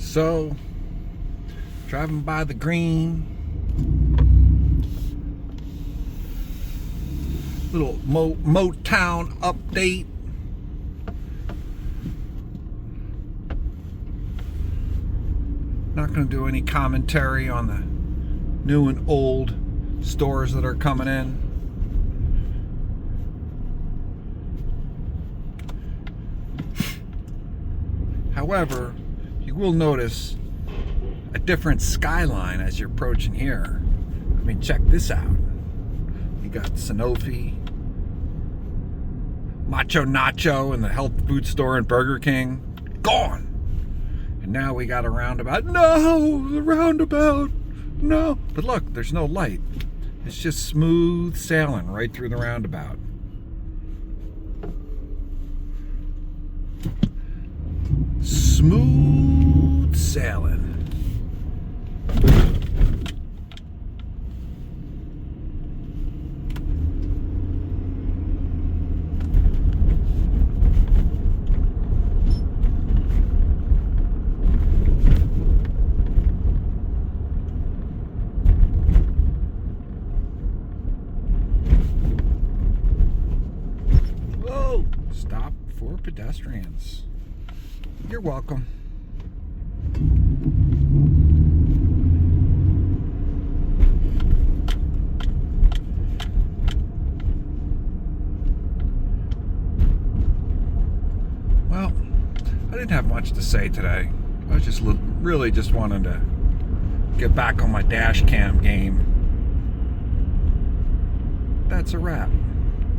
So, driving by the green, little Motown update. Not going to do any commentary on the new and old stores that are coming in. However, you will notice a different skyline as you're approaching here. I mean, check this out. You got Sanofi, Macho Nacho, and the health food store and Burger King. Gone! And now we got a roundabout. No! The roundabout! No! But look, there's no light. It's just smooth sailing right through the roundabout. Smooth sailing. Whoa! Stop for pedestrians. You're welcome. Well, I didn't have much to say today. I was just really just wanting to get back on my dash cam game. That's a wrap.